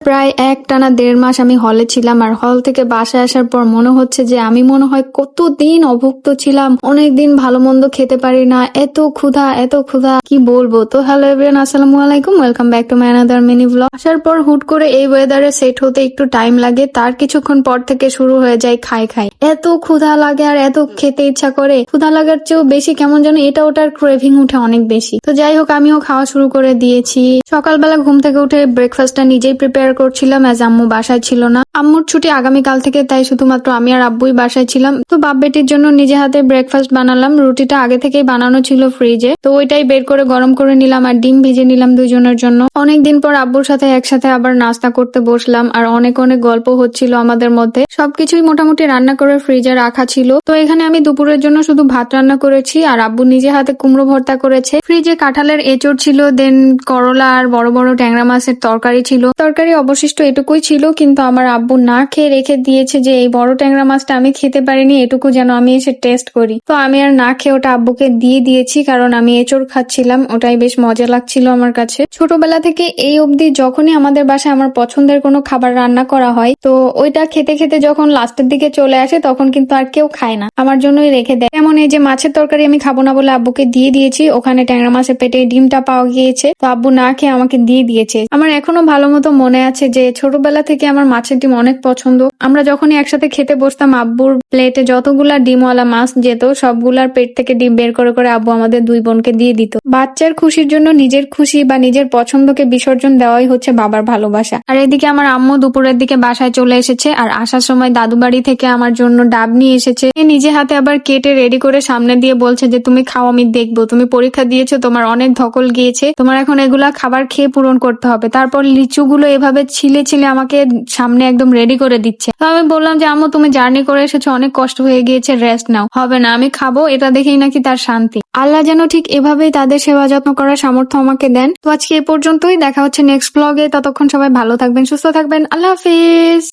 প্রায় একটানা 1.5 মাস আমি হলে ছিলাম, আর হল থেকে বাসায় আসার পর মনে হচ্ছে যে আমি মনে হয় কতদিন অভুক্ত ছিলাম, অনেকদিন ভালো মন্দ খেতে পারি না, এত ক্ষুধা কি বলবো। তো হ্যালো এভরিওয়ান, আসসালামু আলাইকুম, welcome back to my another mini blog. আসার পর হুট করে এই ওয়েদারে সেট হতে একটু টাইম লাগে, তার কিছুক্ষণ পর থেকে শুরু হয়ে যায় খাই খাই। এত ক্ষুধা লাগে আর এত খেতে ইচ্ছা করে, ক্ষুধা লাগার চেয়েও বেশি কেমন যেন এটা ওটার ক্রেভিং উঠে অনেক বেশি। তো যাই হোক, আমিও খাওয়া শুরু করে দিয়েছি। সকালবেলা ঘুম থেকে উঠে ব্রেকফাস্টটা নিজেই প্রিপেয়ার করছিলাম, আজ আম্মু বাসায় ছিল না। আম্মুর ছুটি আগামীকাল থেকে, তাই শুধুমাত্র আমি আর আব্বুই বাসায় ছিলাম। তো বাপ বেটির জন্য নিজে হাতে ব্রেকফাস্ট বানালাম। রুটিটা আগে থেকেই বানানো ছিল ফ্রিজে, তো ওইটাই বের করে গরম করে নিলাম আর ডিম ভেজে নিলাম দুজনের জন্য। অনেকদিন পর আব্বুর সাথে একসাথে আবার নাস্তা করতে বসলাম, আর অনেক অনেক গল্প হচ্ছিল আমাদের মধ্যে। সবকিছুই মোটামুটি রান্না করে ফ্রিজে রাখা ছিল। তো এখানে আমি দুপুরের জন্য শুধু ভাত রান্না করেছি, আর আব্বু নিজে হাতে কুমড়ো ভর্তা করেছে। ফ্রিজে কাঁঠালের এঁচড় ছিল, দেন করলা আর বড় বড় ট্যাংরা মাছের তরকারি ছিল। তরকারি অবশিষ্ট এটুকুই ছিল, কিন্তু আমার আব্বু না খেয়ে রেখে দিয়েছে যে এই বড় ট্যাংরা মাছটা আমি খেতে পারিনি, এটুকু যেন আমি এসে টেস্ট করি। তো আমি আর না খেয়ে ওটা আব্বুকে দিয়ে দিয়েছি, কারণ আমি এঁচড় খাচ্ছিলাম, ওটাই বেশ মজা লাগছিল আমার কাছে। ছোটবেলা থেকে এই অবধি যখনই আমাদের বাসায় আমার পছন্দের কোনো খাবার রান্না করা হয়, তো ওইটা খেতে খেতে যখন লাস্টের দিকে চলে আসে তখন কিন্তু আর কেউ খায় না, আমার জন্যই রেখে দেয়। যেমন এই যে মাছের তরকারি আমি খাবো না বলে আব্বুকে দিয়ে দিয়েছি, ওখানে ট্যাংরা মাছের পেটে ডিমটা পাওয়া গিয়েছে, তো আব্বু না খেয়ে আমাকে দিয়ে দিয়েছে। আমার এখনো ভালো মতো মনে আছে যে ছোটবেলা থেকে আমার মাছের ডিম অনেক পছন্দ। আমরা যখনই একসাথে খেতে বসতাম, আব্বুর প্লেটে যতগুলা ডিমওয়ালা মাছ যেত, সবগুলার পেট থেকে ডিম বের করে করে আব্বু আমাদের দুই বোনকে দিয়ে দিত। বাচ্চার খুশির জন্য নিজের খুশি বা নিজের পছন্দকে বিসর্জন দেওয়াই হচ্ছে বাবার ভালোবাসা। আর এদিকে আমার আম্মু দুপুরের দিকে বাসায় চলে এসেছে, আর আসার সময় দাদু বাড়ি থেকে আমার জন্য ডাব নিয়ে এসেছে। নিজে হাতে আবার কেটে রেডি করে সামনে দিয়ে বলছে যে তুমি খাও, আমি দেখবো, তুমি পরীক্ষা দিয়েছো, তোমার অনেক ধকল গিয়েছে, তোমার এখন এগুলা খাবার খেয়ে পূরণ করতে হবে। তারপর লিচুগুলো এভাবে ছিলে ছিলে আমাকে সামনে একদম রেডি করে দিচ্ছে। তো আমি বললাম যে আম্মু, তুমি জার্নি করে এসেছো, অনেক কষ্ট হয়ে গিয়েছে, রেস্ট নাও। হবে না, আমি খাবো, এটা দেখেই নাকি তার শান্তি। আল্লাহ যেন ঠিক এভাবেই তাদের সেবা যত্ন করার সামর্থ্য আমাকে দেন। তো আজকে এ পর্যন্তই, দেখা হচ্ছে নেক্সট ব্লগে। ততক্ষণ সবাই ভালো থাকবেন, সুস্থ থাকবেন, আল্লাহ হাফিজ।